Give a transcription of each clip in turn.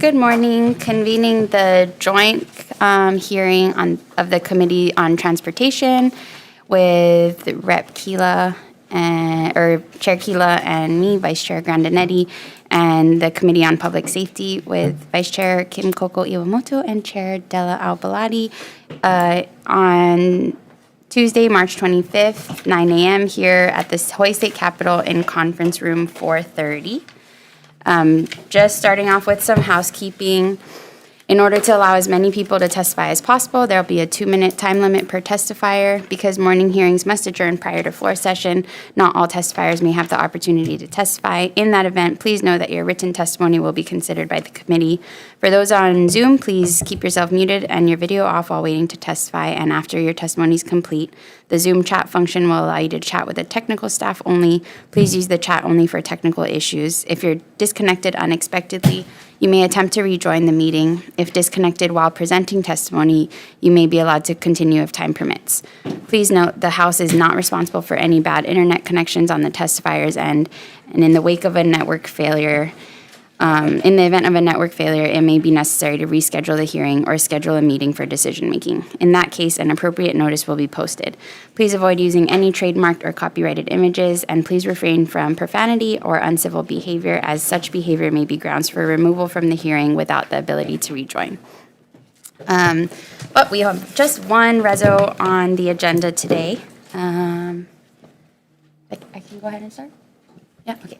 Good morning. Convening the joint hearing of the Committee on Transportation with Rep. Keela or Chair Keela and me, Vice Chair Grandinetti, and the Committee on Public Safety with Vice Chair Kim Coco Iwamoto and Chair Della Albaladi on Tuesday, March 25th, 9 a.m. here at the Hawaii State Capitol in Conference Room 430. Just starting off with some housekeeping. In order to allow as many people to testify as possible, there will be a 2-minute time limit per testifier. Because morning hearings must adjourn prior to floor session, not all testifiers may have the opportunity to testify. In that event, please know that your written testimony will be considered by the committee. For those on Zoom, please keep yourself muted and your video off while waiting to testify. And after your testimony is complete, the Zoom chat function will allow you to chat with the technical staff only. Please use the chat only for technical issues. If you're disconnected unexpectedly, you may attempt to rejoin the meeting. If disconnected while presenting testimony, you may be allowed to continue if time permits. Please note the House is not responsible for any bad internet connections on the testifiers' end, and in the wake of a network failure, in the event of a network failure, it may be necessary to reschedule the hearing or schedule a meeting for decision-making. In that case, an appropriate notice will be posted. Please avoid using any trademarked or copyrighted images, and please refrain from profanity or uncivil behavior, as such behavior may be grounds for removal from the hearing without the ability to rejoin. But we have just one reso on the agenda today. I can go ahead and start? Yeah, okay.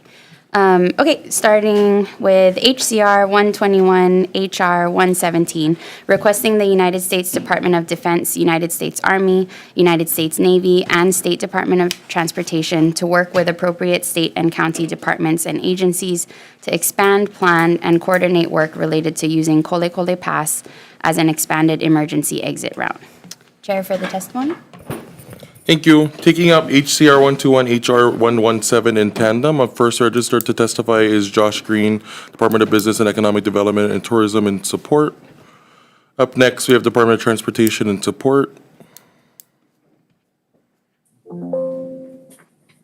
Starting with HCR 121, HR 117, requesting the United States Department of Defense, United States Army, United States Navy, and State Department of Transportation to work with appropriate state and county departments and agencies to expand, plan, and coordinate work related to using Kole Kole Pass as an expanded emergency exit route. Chair for the testimony. Thank you. Taking up HCR 121, HR 117 in tandem, first registered to testify is Josh Green, Department of Business and Economic Development and Tourism and Support. Up next, we have Department of Transportation and Support.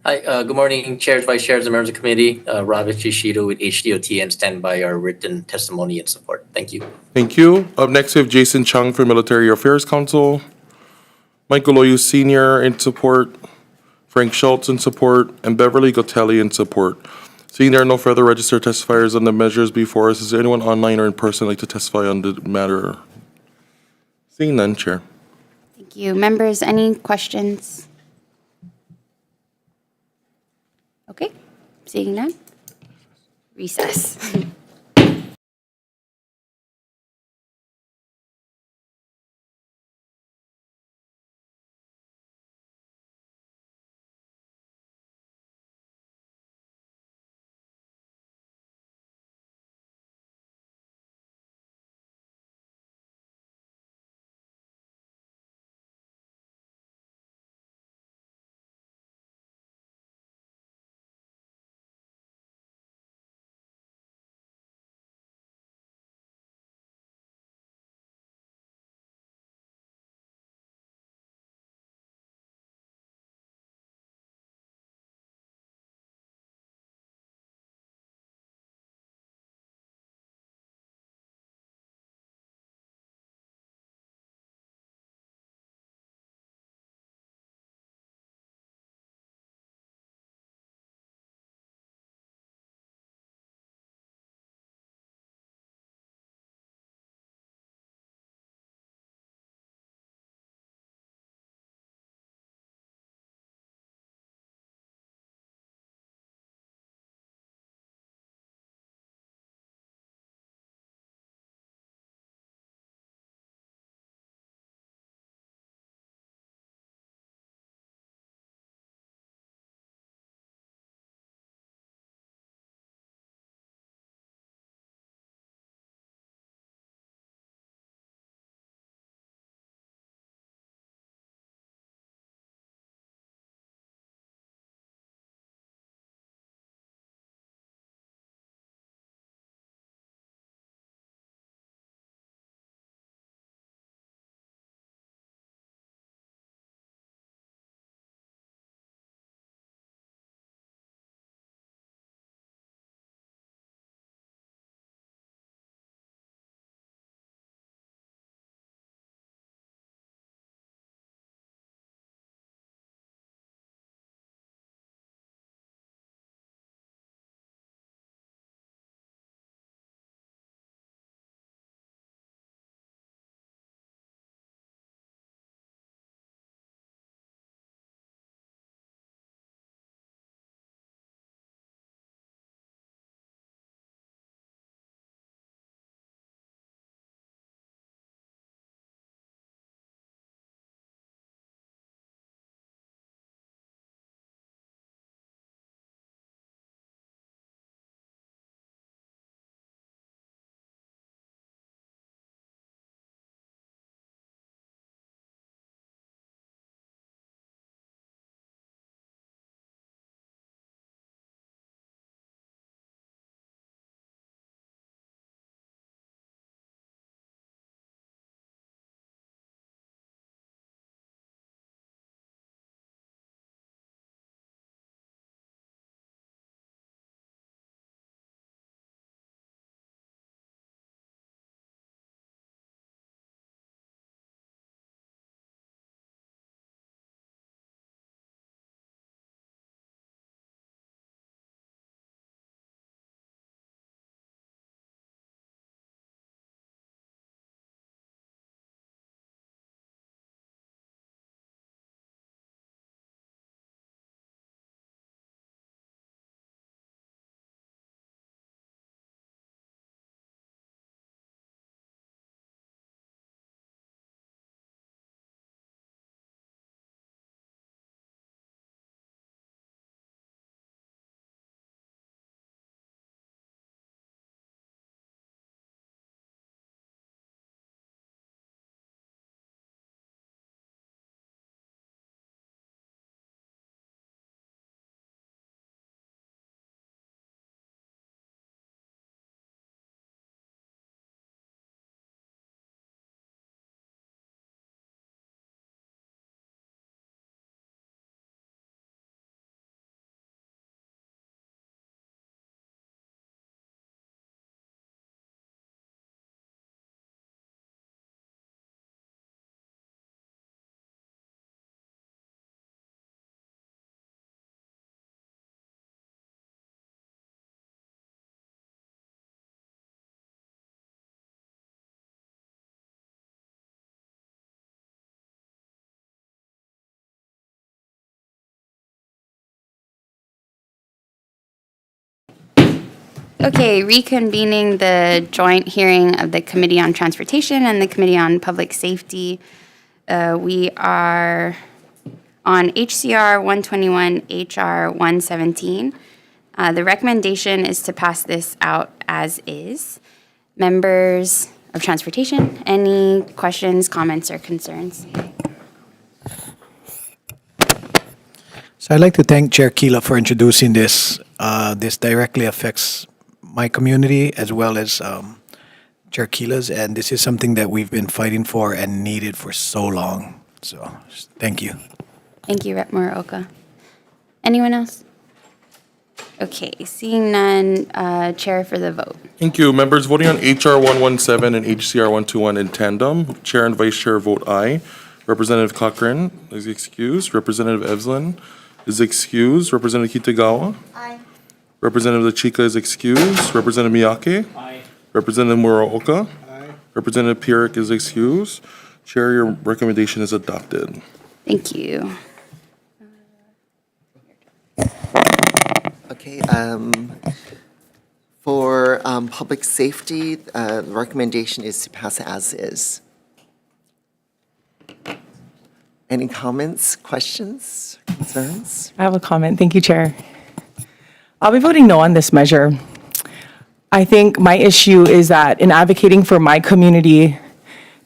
Hi, good morning, chairs, vice chairs, and members of the committee. Robert Shishido with HDOT and stand by our written testimony and support. Thank you. Thank you. Up next, we have Jason Chung from Military Affairs Council. Michael Loyu Sr. in support, Frank Schultz in support, and Beverly Gotelli in support. Seeing there are no further registered testifiers on the measures before us, is there anyone online or in person like to testify on the matter? Seeing none, Chair. Thank you. Members, any questions? Okay, seeing none. Recess. Okay, reconvening the joint hearing of the Committee on Transportation and the Committee on Public Safety. We are on HCR 121, HR 117. The recommendation is to pass this out as is. Members of Transportation, any questions, comments, or concerns? So I'd like to thank Chair Keela for introducing this. This directly affects my community as well as Chair Keela's, and this is something that we've been fighting for and needed for so long. So thank you. Thank you, Rep. Muraoka. Anyone else? Okay, seeing none, Chair for the vote. Thank you. Members voting on HR 117 and HCR 121 in tandem, Chair and Vice Chair vote aye. Representative Cochran is excused. Representative Evslin is excused. Representative Kitagawa? Aye. Representative Chika is excused. Representative Miyake? Aye. Representative Muraoka? Aye. Representative Pierik is excused. Chair, your recommendation is adopted. Thank you. Okay, for public safety, the recommendation is to pass as is. Any comments, questions, concerns? I have a comment. Thank you, Chair. I'll be voting no on this measure. I think my issue is that in advocating for my community,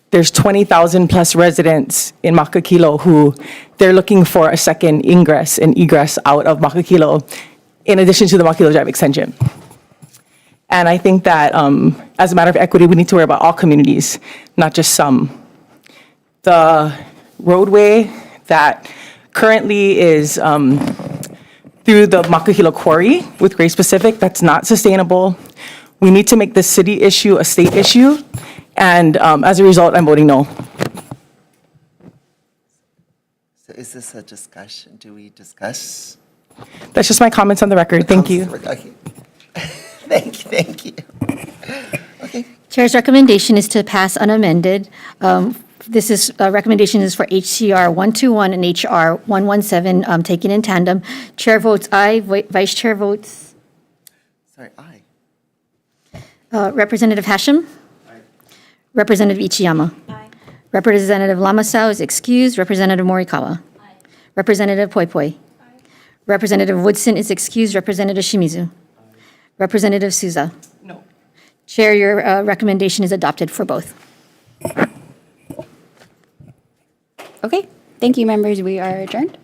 there's 20,000 plus residents in Makakilo who they're looking for a second ingress and egress out of Makakilo in addition to the Makakilo Drive extension. And I think that as a matter of equity, we need to worry about all communities, not just some. The roadway that currently is through the Makakilo Quarry with Grace Pacific, that's not sustainable. We need to make the city issue a state issue, and as a result, I'm voting no. So is this a discussion? Do we discuss? That's just my comments on the record. Thank you. Okay. Thank you. Okay. Chair's recommendation is to pass unamended. Recommendation is for HCR 121 and HR 117 taken in tandem. Chair votes aye, Vice Chair votes. Sorry, aye. Representative Hashem? Aye. Representative Ichiyama? Aye. Representative Lamasao is excused. Representative Morikawa? Aye. Representative Poipoi? Aye. Representative Woodson is excused. Representative Shimizu? Aye. Representative Souza? No. Chair, your recommendation is adopted for both. Okay, thank you, members. We are adjourned.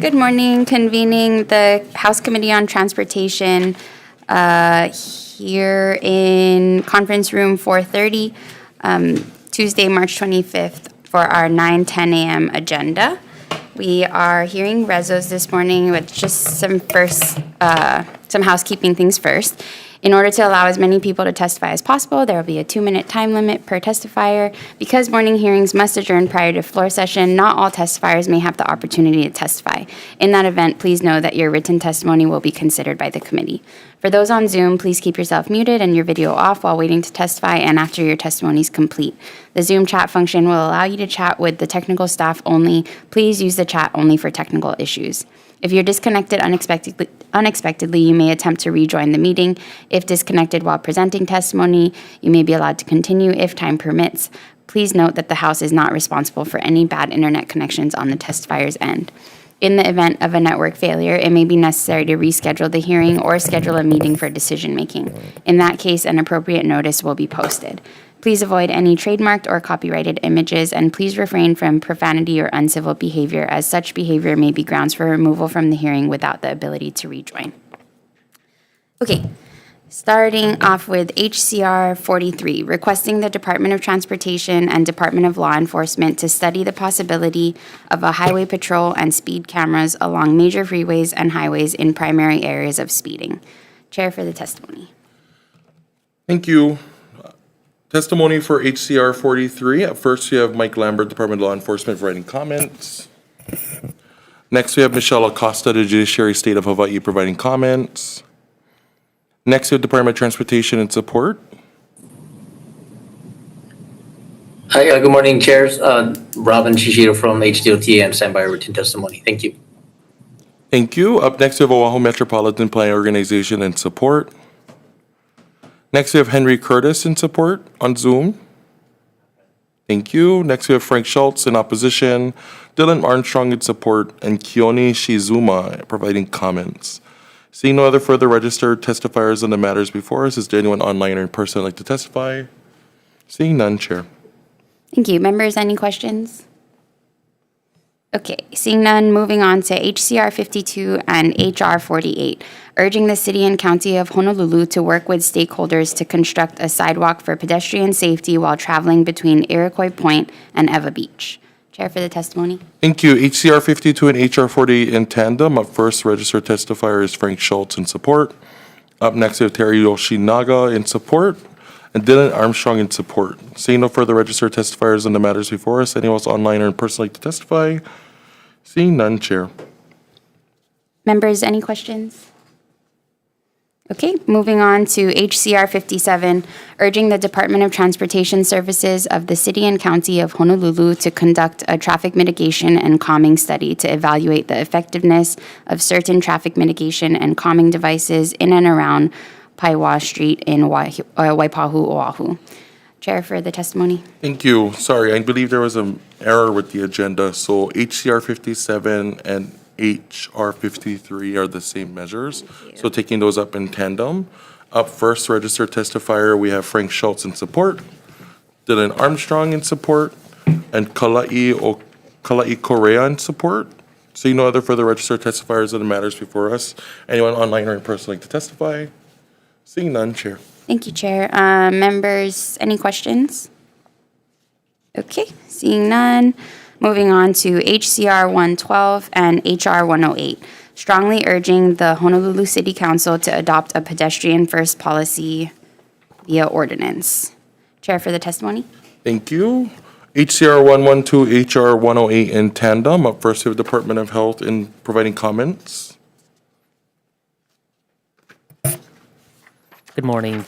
Good morning. Convening the House Committee on Transportation here in Conference Room 430, Tuesday, March 25th, for our 9:10 a.m. agenda. We are hearing resos this morning with just some housekeeping things first. In order to allow as many people to testify as possible, there will be a 2-minute time limit per testifier. Because morning hearings must adjourn prior to floor session, not all testifiers may have the opportunity to testify. In that event, please know that your written testimony will be considered by the committee. For those on Zoom, please keep yourself muted and your video off while waiting to testify and after your testimony is complete. The Zoom chat function will allow you to chat with the technical staff only. Please use the chat only for technical issues. If you're disconnected unexpectedly, you may attempt to rejoin the meeting. If disconnected while presenting testimony, you may be allowed to continue if time permits. Please note that the House is not responsible for any bad internet connections on the testifier's end. In the event of a network failure, it may be necessary to reschedule the hearing or schedule a meeting for decision-making. In that case, an appropriate notice will be posted. Please avoid any trademarked or copyrighted images, and please refrain from profanity or uncivil behavior, as such behavior may be grounds for removal from the hearing without the ability to rejoin. Okay, starting off with HCR 43, requesting the Department of Transportation and Department of Law Enforcement to study the possibility of a highway patrol and speed cameras along major freeways and highways in primary areas of speeding. Chair for the testimony. Thank you. Testimony for HCR 43. At first, we have Mike Lambert, Department of Law Enforcement, providing comments. Next, we have Michelle Acosta, the Judiciary State of Hawaii, providing comments. Next, we have Department of Transportation and Support. Hi, good morning, chairs. Robin Shishiro from HDOT and stand by written testimony. Thank you. Thank you. Up next, we have Oahu Metropolitan Planning Organization and Support. Next, we have Henry Curtis in support on Zoom. Thank you. Next, we have Frank Schultz in opposition, Dylan Armstrong in support, and Keone Shizuma providing comments. Seeing no other further registered testifiers on the matters before us, is there anyone online or in person like to testify? Seeing none, Chair. Thank you. Members, any questions? Okay, seeing none, moving on to HCR 52 and HR 48, urging the City and County of Honolulu to work with stakeholders to construct a sidewalk for pedestrian safety while traveling between Iroquois Point and Eva Beach. Chair for the testimony. Thank you. HCR 52 and HR 48 in tandem. Up first, registered testifier is Frank Schultz in support. Up next, we have Terry Yoshinaga in support, and Dylan Armstrong in support. Seeing no further registered testifiers on the matters before us, anyone else online or in person like to testify? Seeing none, Chair. Members, any questions? Okay, moving on to HCR 57, urging the Department of Transportation Services of the City and County of Honolulu to conduct a traffic mitigation and calming study to evaluate the effectiveness of certain traffic mitigation and calming devices in and around Paiwa Street in Waipahu, Oahu. Chair for the testimony. Thank you. Sorry, I believe there was an error with the agenda. So HCR 57 and HR 53 are the same measures. So taking those up in tandem. Up first, registered testifier, we have Frank Schultz in support, Dylan Armstrong in support, and Kala'i Correa in support. Seeing no other further registered testifiers on the matters before us, anyone online or in person like to testify? Seeing none, Chair. Thank you, Chair. Members, any questions? Okay, seeing none. Moving on to HCR 112 and HR 108, strongly urging the Honolulu City Council to adopt a pedestrian-first policy via ordinance. Chair for the testimony. Thank you. HCR 112, HR 108 in tandem. Up first, we have Department of Health in providing comments. Good morning.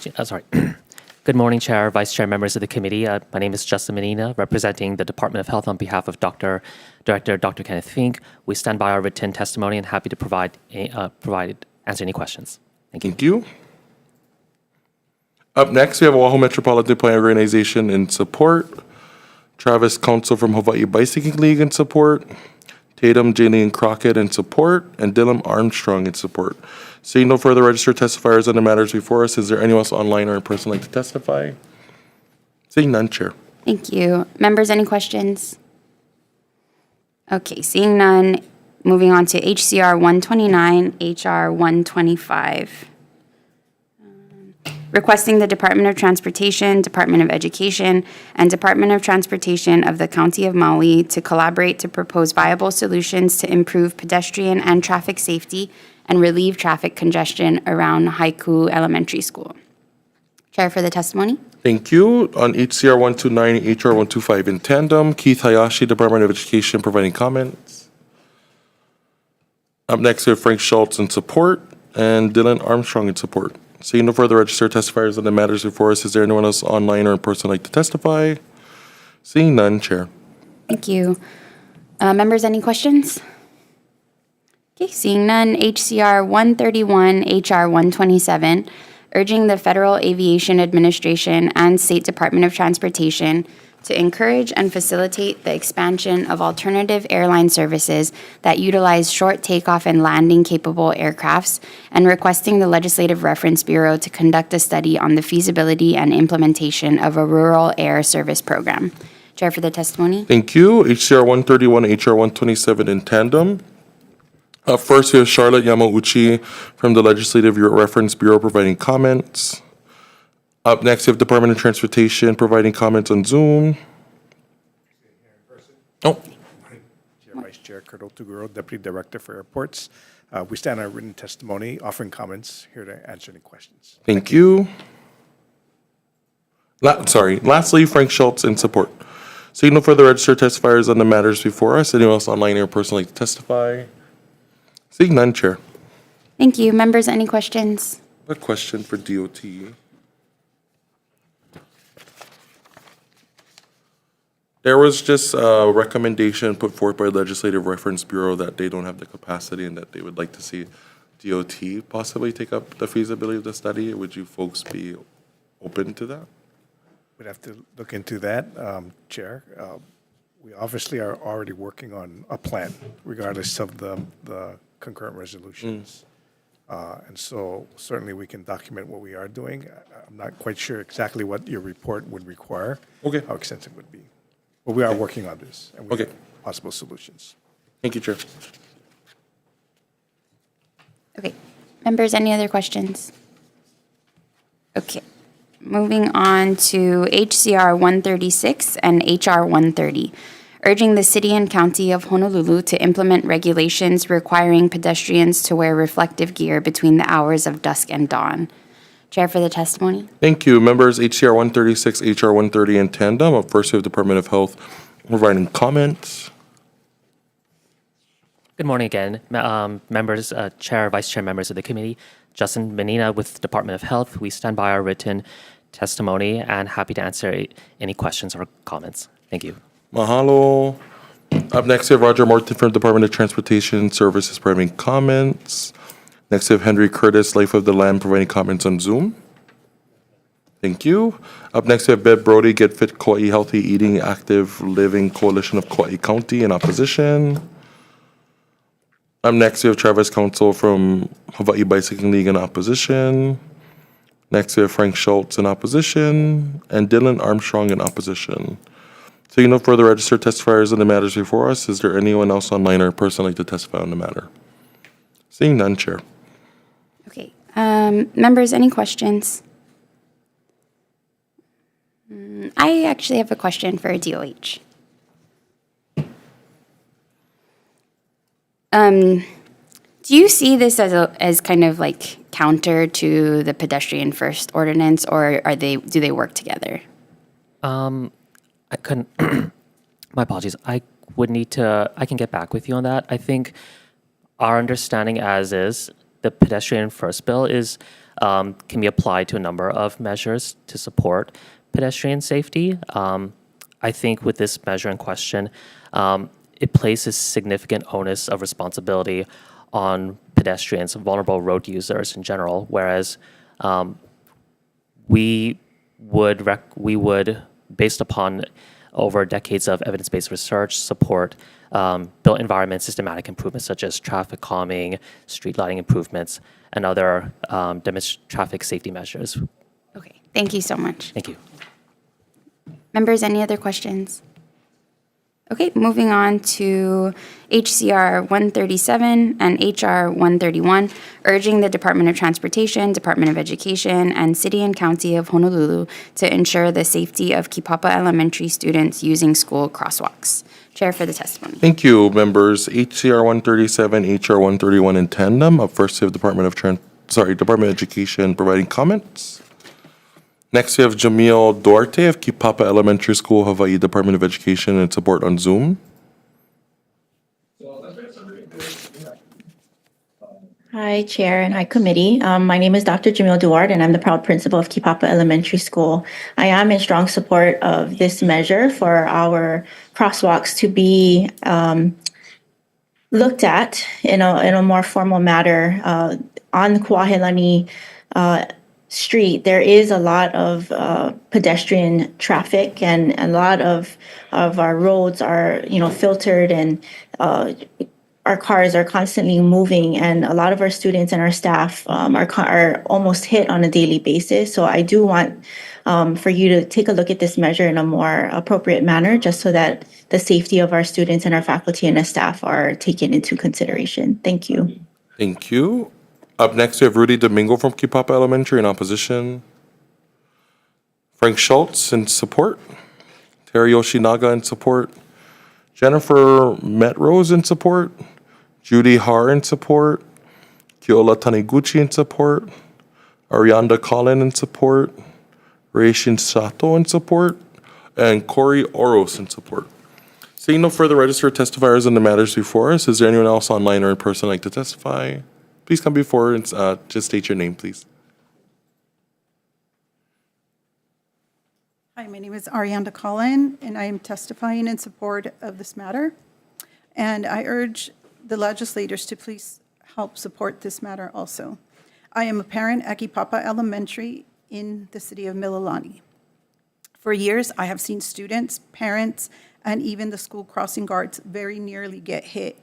Good morning, Chair, Vice Chair, members of the committee. My name is Justin Menina, representing the Department of Health on behalf of Director Dr. Kenneth Fink. We stand by our written testimony and happy to answer any questions. Thank you. Thank you. Up next, we have Oahu Metropolitan Planning Organization in support, Travis Council from Hawaii Bicycling League in support, Tatum, Jaylene Crockett in support, and Dylan Armstrong in support. Seeing no further registered testifiers on the matters before us, is there anyone else online or in person like to testify? Seeing none, Chair. Thank you. Members, any questions? Okay, seeing none. moving on to HCR 129, HR 125. Requesting the Department of Transportation, Department of Education, and Department of Transportation of the County of Maui to collaborate to propose viable solutions to improve pedestrian and traffic safety and relieve traffic congestion around Haiku Elementary School. Chair for the testimony. Thank you. On HCR 129 and HR 125 in tandem, Keith Hayashi, Department of Education, providing comments. Up next, we have Frank Schultz in support and Dylan Armstrong in support. Seeing no further registered testifiers on the matters before us, is there anyone else online or in person like to testify? Seeing none, Chair. Thank you. Members, any questions? Okay, seeing none, HCR 131, HR 127, urging the Federal Aviation Administration and State Department of Transportation to encourage and facilitate the expansion of alternative airline services that utilize short takeoff and landing capable aircrafts, and requesting the Legislative Reference Bureau to conduct a study on the feasibility and implementation of a rural air service program. Chair for the testimony. Thank you. HCR 131, HR 127 in tandem. Up first, we have Charlotte Yamauchi from the Legislative Reference Bureau providing comments. Up next, we have Department of Transportation providing comments on Zoom. Oh, Chair, Vice Chair Kurt Otuguro, Deputy Director for Airports. We stand on our written testimony, offering comments, here to answer any questions. thank you. Lastly, Frank Schultz in support. Seeing no further registered testifiers on the matters before us, anyone else online or personally to testify? Seeing none, Chair. Thank you. Members, any questions? A question for DOT. There was just a recommendation put forth by Legislative Reference Bureau that they don't have the capacity and that they would like to see DOT possibly take up the feasibility of the study. Would you folks be open to that? We'd have to look into that, Chair. We obviously are already working on a plan, regardless of the concurrent resolutions. And so certainly we can document what we are doing. I'm not quite sure exactly what your report would require. Okay. How extensive it would be. But we are working on this, and we Okay. have possible solutions. Thank you, Chair. Okay. Members, any other questions? Okay. Moving on to HCR 136 and HR 130, urging the City and County of Honolulu to implement regulations requiring pedestrians to wear reflective gear between the hours of dusk and dawn. Chair for the testimony. Thank you. Members, HCR 136, HR 130 in tandem. Up first, we have Department of Health providing comments. Good morning again, members, Chair, Vice Chair, members of the committee. Justin Menina with Department of Health. We stand by our written testimony and happy to answer any questions or comments. Thank you. Mahalo. Up next, we have Roger Morton from Department of Transportation Services providing comments. Next, we have Henry Curtis, Life of the Land, providing comments on Zoom. Thank you. Up next, we have Bev Brody, Get Fit Kauai Healthy Eating Active Living Coalition of Kauai County in opposition. Up next, we have Travis Council from Hawaii Bicycling League in opposition. Next, we have Frank Schultz in opposition and Dylan Armstrong in opposition. Seeing no further registered testifiers on the matters before us, is there anyone else online or personally to testify on the matter? Seeing none, Chair. Okay. Members, any questions? I actually have a question for DOH. Do you see this as kind of like counter to the pedestrian first ordinance, or do they work together? I couldn't, my apologies. I can get back with you on that. I think our understanding as is, the pedestrian first bill can be applied to a number of measures to support pedestrian safety. I think with this measure in question, it places significant onus of responsibility on pedestrians, vulnerable road users in general, whereas we would, based upon over decades of evidence-based research, support built environment systematic improvements such as traffic calming, street lighting improvements, and other traffic safety measures. Okay, thank you so much. Thank you. Members, any other questions? Okay, moving on to HCR 137 and HR 131, urging the Department of Transportation, Department of Education, and City and County of Honolulu to ensure the safety of Kipapa Elementary students using school crosswalks. Chair for the testimony. Thank you, members. HCR 137, HR 131 in tandem. Up first, we have Department of Education providing comments. Next, we have Jamil Duarte of Kipapa Elementary School, Hawaii Department of Education and Support on Zoom. Hi, Chair and hi, Committee. My name is Dr. Jamil Duarte, and I'm the proud principal of Kipapa Elementary School. I am in strong support of this measure for our crosswalks to be looked at in a more formal matter. On Kuahelani street, there is a lot of pedestrian traffic, and a lot of our roads are, filtered, and our cars are constantly moving, and a lot of our students and our staff are almost hit on a daily basis. So I do want for you to take a look at this measure in a more appropriate manner, just so that the safety of our students and our faculty and our staff are taken into consideration. Thank you. Thank you. Up next, we have Rudy Domingo from Kipapa Elementary in opposition. Frank Schultz in support. Terry Yoshinaga in support. Jennifer Metrose in support. Judy Har in support. Kiola Taniguchi in support. Arianda Collin in support. Reishin Sato in support. And Corey Oros in support. Seeing no further registered testifiers on the matters before us, is there anyone else online or in person like to testify? Please come before and just state your name, please. Hi, my name is Arianda Collin, and I am testifying in support of this matter. And I urge the legislators to please help support this matter also. I am a parent at Kipapa Elementary in the city of Mililani. For years, I have seen students, parents, and even the school crossing guards very nearly get hit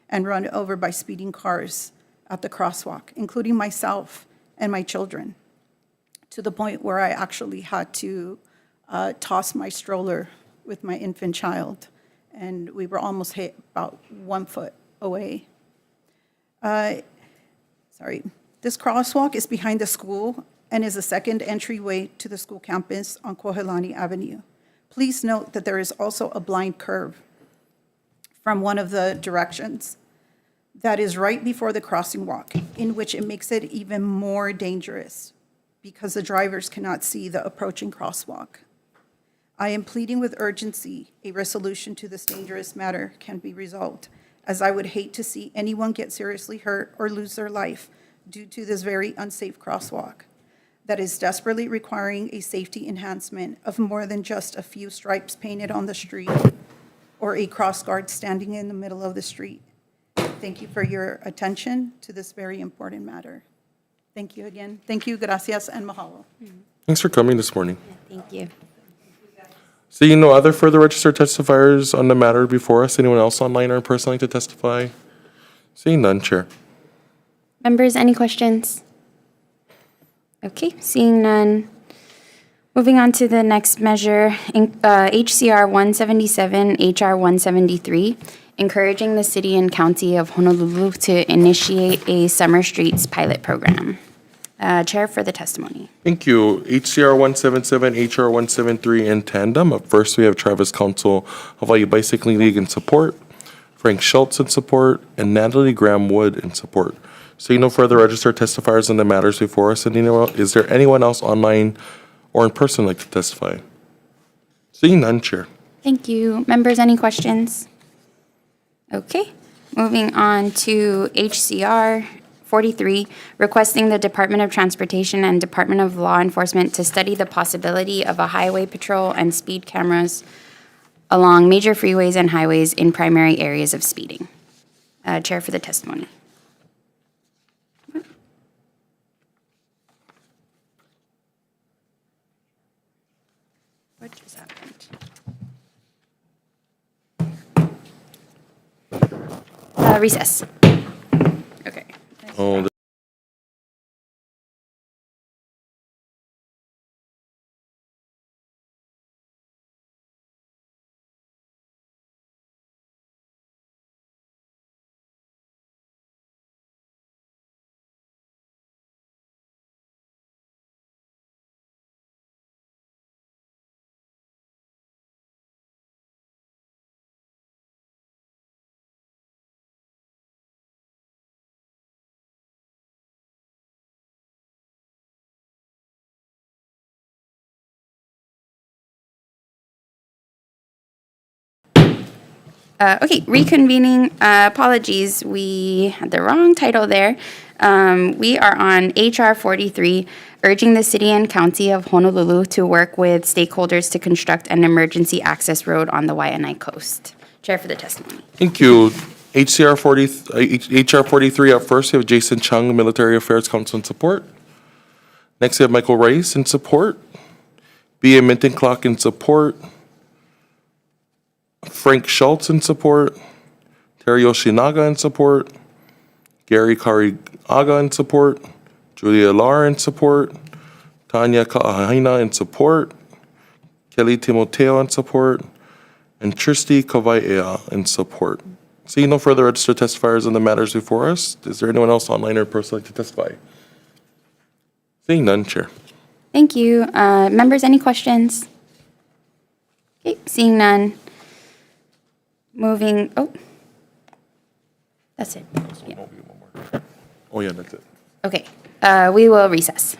and run over by speeding cars at the crosswalk, including myself and my children, to the point where I actually had to toss my stroller with my infant child, and we were almost hit about 1 foot away. This crosswalk is behind the school and is a second entryway to the school campus on Kohelani Avenue. Please note that there is also a blind curve from one of the directions that is right before the crossing walk, in which it makes it even more dangerous because the drivers cannot see the approaching crosswalk. I am pleading with urgency a resolution to this dangerous matter can be resolved, as I would hate to see anyone get seriously hurt or lose their life due to this very unsafe crosswalk that is desperately requiring a safety enhancement of more than just a few stripes painted on the street or a cross guard standing in the middle of the street. Thank you for your attention to this very important matter. Thank you again. Thank you, gracias, and mahalo. Thanks for coming this morning. Thank you. Seeing no other further registered testifiers on the matter before us, anyone else online or in person like to testify? Seeing none, Chair. Members, any questions? Okay, seeing none. Moving on to the next measure, HCR 177, HR 173, encouraging the City and County of Honolulu to initiate a summer streets pilot program. Chair for the testimony. Thank you. HCR 177, HR 173 in tandem. Up first, we have Travis Council, Hawaii Bicycling League in support, Frank Schultz in support, and Natalie Graham Wood in support. Seeing no further registered testifiers on the matters before us, is there anyone else online or in person like to testify? Seeing none, Chair. Thank you. Members, any questions? Okay, moving on to HCR 43, requesting the Department of Transportation and Department of Law Enforcement to study the possibility of a highway patrol and speed cameras along major freeways and highways in primary areas of speeding. Chair for the testimony. What just happened? Recess. Okay. Oh, Okay, reconvening, apologies, we had the wrong title there. We are on HR 43, urging the city and county of Honolulu to work with stakeholders to construct an emergency access road on the Waianae coast. Chair for the testimony. Thank you. HR 43 up first, we have Jason Chung, Military Affairs Council in support. Next, we have Michael Rice in support. B.A. Minton-Clock in support. Frank Schultz in support. Terry Yoshinaga in support. Gary Kariaga in support. Julia Lar in support. Tanya Ka'ahina in support. Kelly Timoteo in support. And Tristy Kavaea in support. Seeing no further registered testifiers on the matters before us, is there anyone else online or personally to testify? Seeing none, Chair. Thank you. Members, any questions? Okay, seeing none. Moving, that's it. Yeah. Oh, yeah, that's it. Okay, we will recess.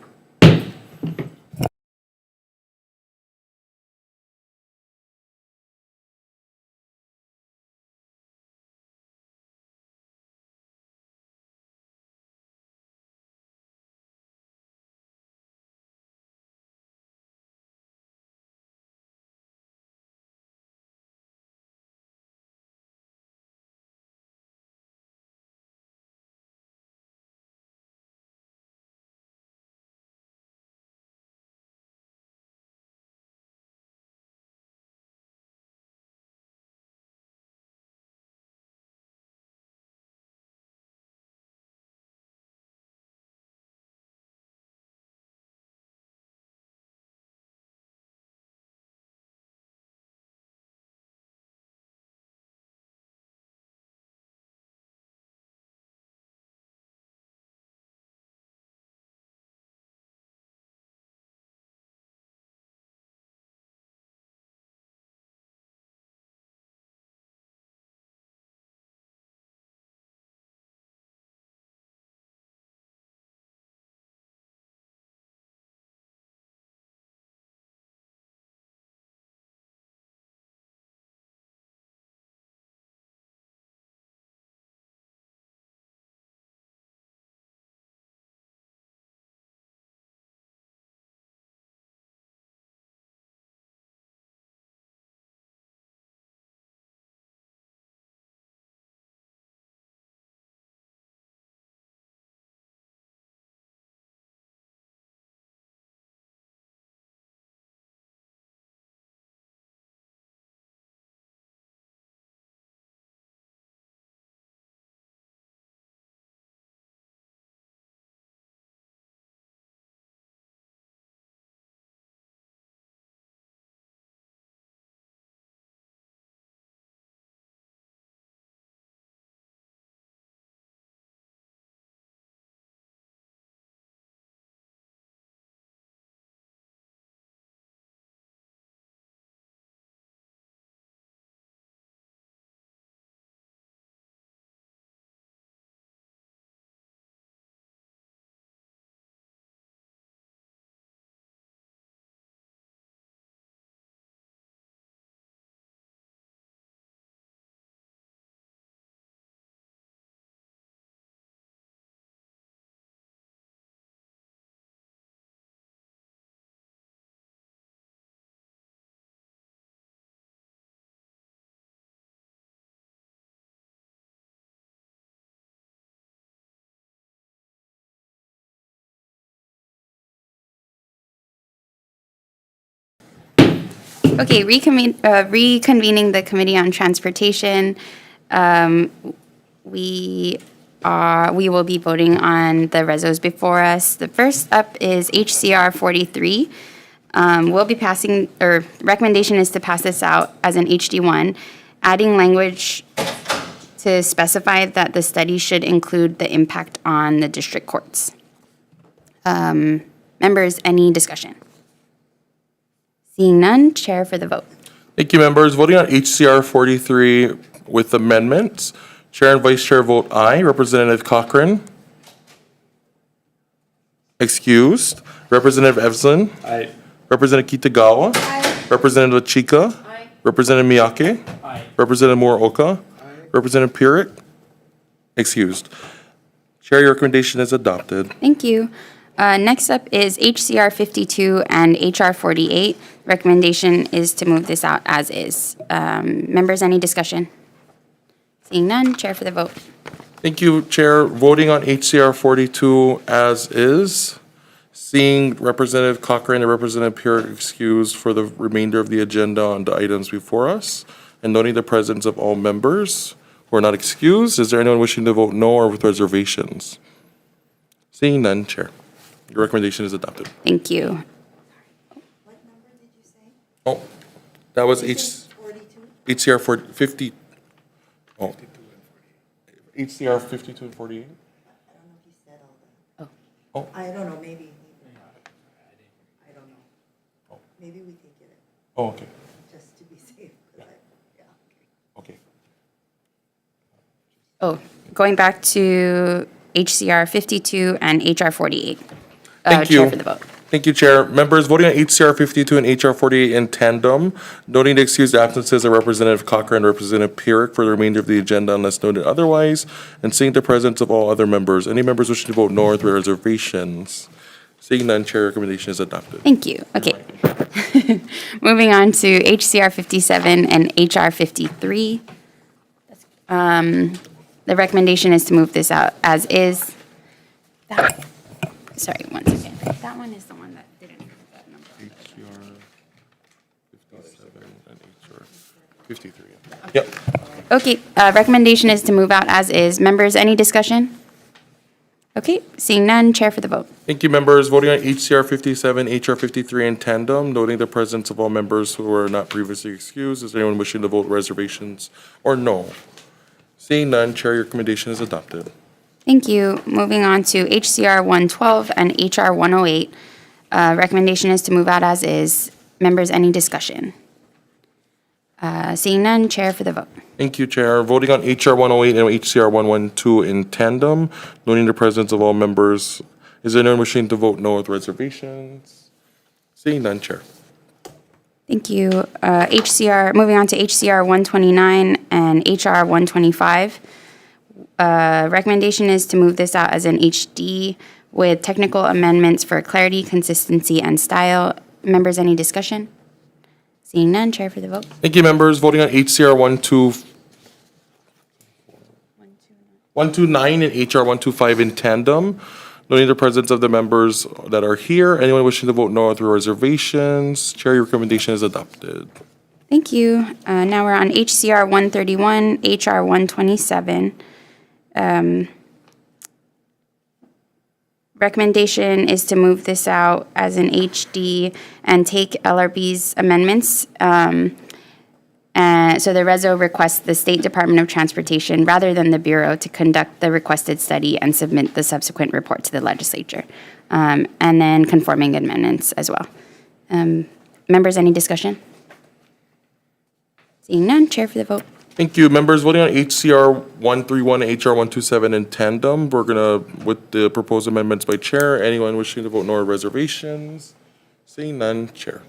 Okay, reconvening the Committee on Transportation. We will be voting on the resos before us. The first up is HCR 43. We'll be passing, or recommendation is to pass this out as an HD1, adding language to specify that the study should include the impact on the district courts. Members, any discussion? Seeing none, chair for the vote. Thank you, members. Voting on HCR 43 with amendments. Chair and Vice Chair vote aye. Representative Cochran? Excused. Representative Evslin? Aye. Representative Kitagawa? Aye. Representative Chika? Aye. Representative Miyake? Aye. Representative Muraoka? Aye. Representative Pierik? Excused. Chair, your recommendation is adopted. Thank you. Next up is HCR 52 and HR 48. Recommendation is to move this out as is. Members, any discussion? Seeing none, chair for the vote. Thank you, Chair. Voting on HCR 42 as is. Seeing Representative Cochran and Representative Pierik excused for the remainder of the agenda on the items before us, and noting the presence of all members who are not excused, is there anyone wishing to vote no or with reservations? Seeing none, Chair. Your recommendation is adopted. Thank you. What number did you say? Oh, that was 42? HCR 50. Oh. HCR 52 and 48? I don't know if you said all that. Oh. I don't know, maybe. I don't know. Maybe we can get it, Oh, okay. just to be safe, 'cause yeah. Okay. Oh, going back to HCR 52 and HR 48. Thank Chair you. for the vote. Thank you, Chair. Members voting on HCR 52 and HR 48 in tandem, noting the excused absences of Representative Cochran and Representative Pierik for the remainder of the agenda unless noted otherwise, and seeing the presence of all other members. Any members wishing to vote no with reservations? Seeing none, Chair, recommendation is adopted. Thank you. Okay. Moving on to HCR 57 and HR 53. The recommendation is to move this out as is. Sorry, one second. That one is the one that didn't have that number. HCR 57 and HR 53. Yep. Okay, recommendation is to move out as is. Members, any discussion? Okay, seeing none, chair for the vote. Thank you, members. Voting on HCR 57, HR 53 in tandem, noting the presence of all members who were not previously excused. Is there anyone wishing to vote reservations or no? Seeing none, Chair, your recommendation is adopted. Thank you. Moving on to HCR 112 and HR 108. Recommendation is to move out as is. Members, any discussion? Seeing none, chair for the vote. Thank you, Chair. Voting on HR 108 and HCR 112 in tandem, noting the presence of all members. Is there anyone wishing to vote no with reservations? Seeing none, Chair. Thank you. Moving on to HCR 129 and HR 125. Recommendation is to move this out as an HD with technical amendments for clarity, consistency, and style. Members, any discussion? Seeing none, chair for the vote. Thank you, members. Voting on HCR 129 and HR 125 in tandem, noting the presence of the members that are here. Anyone wishing to vote no with reservations? Chair, your recommendation is adopted. Thank you. Now we're on HCR 131, HR 127. Recommendation is to move this out as an HD and take LRB's amendments. So the Reso requests the State Department of Transportation, rather than the Bureau, to conduct the requested study and submit the subsequent report to the legislature. And then conforming amendments as well. Members, any discussion? Seeing none, chair for the vote. Thank you. Members voting on HCR 131 and HR 127 in tandem, we're going to, with the proposed amendments by Chair, anyone wishing to vote no or reservations? Seeing none, Chair.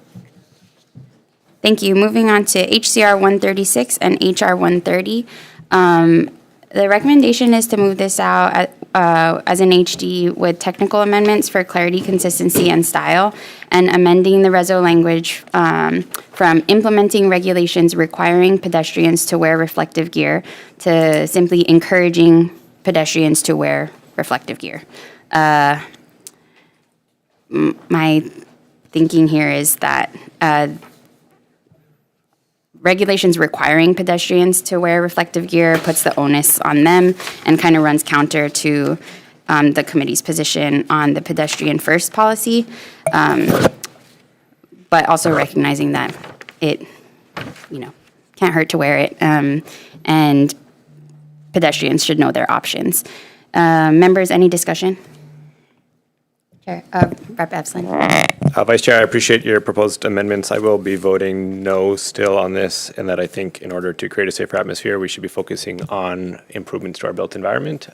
Thank you. Moving on to HCR 136 and HR 130. The recommendation is to move this out as an HD with technical amendments for clarity, consistency, and style, and amending the Reso language from implementing regulations requiring pedestrians to wear reflective gear to simply encouraging pedestrians to wear reflective gear. My thinking here is that regulations requiring pedestrians to wear reflective gear puts the onus on them and kind of runs counter to the committee's position on the pedestrian first policy, but also recognizing that it, can't hurt to wear it, and pedestrians should know their options. Members, any discussion? Chair, Rep. Epstein. Vice Chair, I appreciate your proposed amendments. I will be voting no still on this, and that I think in order to create a safer atmosphere, we should be focusing on improvements to our built environment,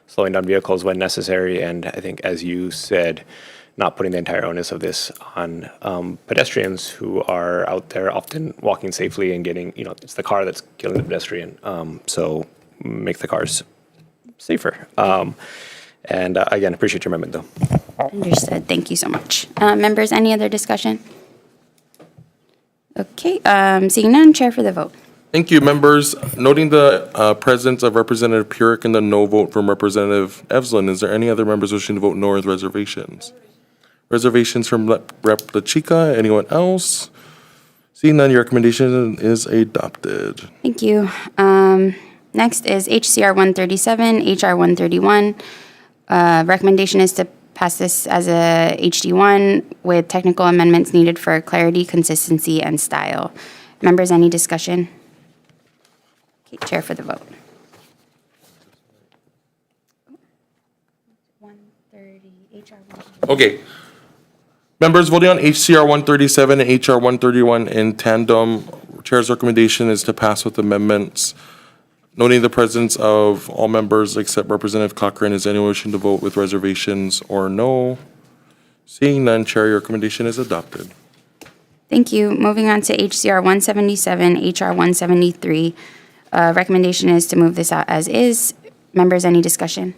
slowing down vehicles when necessary, and I think, as you said, not putting the entire onus of this on pedestrians who are out there often walking safely and getting, it's the car that's killing the pedestrian. So make the cars safer. And again, appreciate your amendment, though. Understood. Thank you so much. Members, any other discussion? Okay, seeing none, chair for the vote. Thank you, members. Noting the presence of Representative Purick and the no vote from Representative Evslin, is there any other members wishing to vote no with reservations? Reservations from Rep. LaChica. Anyone else? Seeing none, your recommendation is adopted. Thank you. Next is HCR 137, HR 131. Recommendation is to pass this as a HD1 with technical amendments needed for clarity, consistency, and style. Members, any discussion? Okay, chair for the vote. 130, HR 130. Okay. Members voting on HCR 137 and HR 131 in tandem, Chair's recommendation is to pass with amendments. Noting the presence of all members except Representative Cochran, is anyone wishing to vote with reservations or no? Seeing none, Chair, your recommendation is adopted. Thank you. Moving on to HCR 177, HR 173. Recommendation is to move this out as is. Members, any discussion?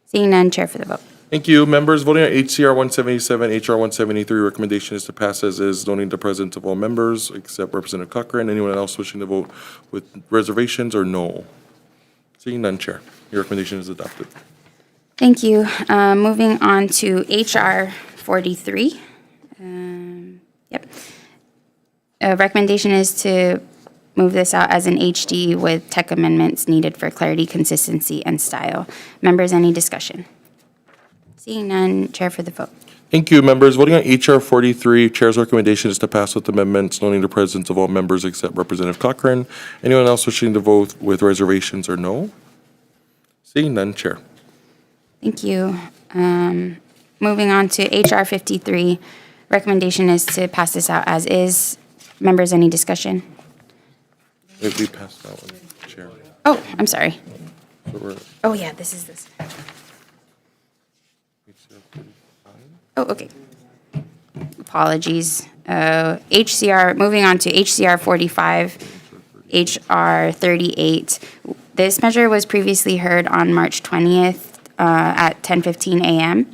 Seeing none, chair for the vote. Thank you. Members voting on HCR 177, HR 173, recommendation is to pass as is, noting the presence of all members except Representative Cochran. Anyone else wishing to vote with reservations or no? Seeing none, Chair, your recommendation is adopted. Thank you. Moving on to HR 43. Recommendation is to move this out as an HD with tech amendments needed for clarity, consistency, and style. Members, any discussion? Seeing none, chair for the vote. Thank you. Members voting on HR 43, Chair's recommendation is to pass with amendments, noting the presence of all members except Representative Cochran. Anyone else wishing to vote with reservations or no? Seeing none, Chair. Thank you. Moving on to HR 53, recommendation is to pass this out as is. Members, any discussion? Wait, we passed that one, Chair. Oh, I'm sorry. So we're Oh, yeah, this is this. Oh, okay. Apologies. Moving on to HCR 45, HR 38. This measure was previously heard on March 20th at 10:15 a.m.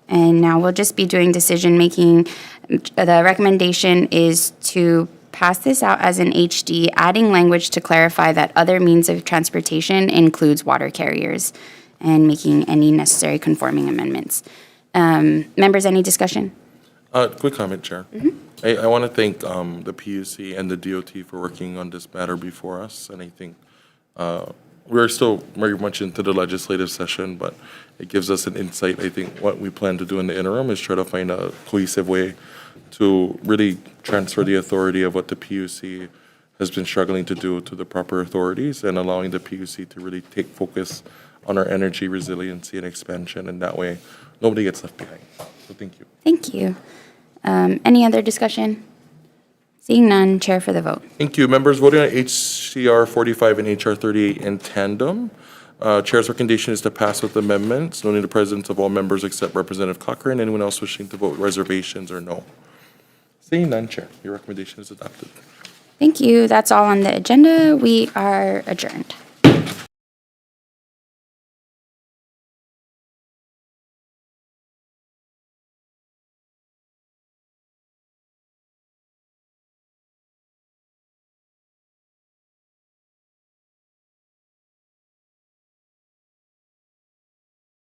And now we'll just be doing decision-making. The recommendation is to pass this out as an HD, adding language to clarify that other means of transportation includes water carriers, and making any necessary conforming amendments. Members, any discussion? Quick comment, Chair. I want to thank the PUC and the DOT for working on this matter before us, and I think we're still very much into the legislative session, but it gives us an insight. I think what we plan to do in the interim is try to find a cohesive way to really transfer the authority of what the PUC has been struggling to do to the proper authorities, and allowing the PUC to really take focus on our energy resiliency and expansion, and that way nobody gets left behind. So thank you. Thank you. Any other discussion? Seeing none, chair for the vote. Thank you. Members voting on HCR 45 and HR 38 in tandem. Chair's recommendation is to pass with amendments, noting the presence of all members except Representative Cochran. Anyone else wishing to vote reservations or no? Seeing none, Chair, your recommendation is adopted. Thank you. That's all on the agenda. We are adjourned.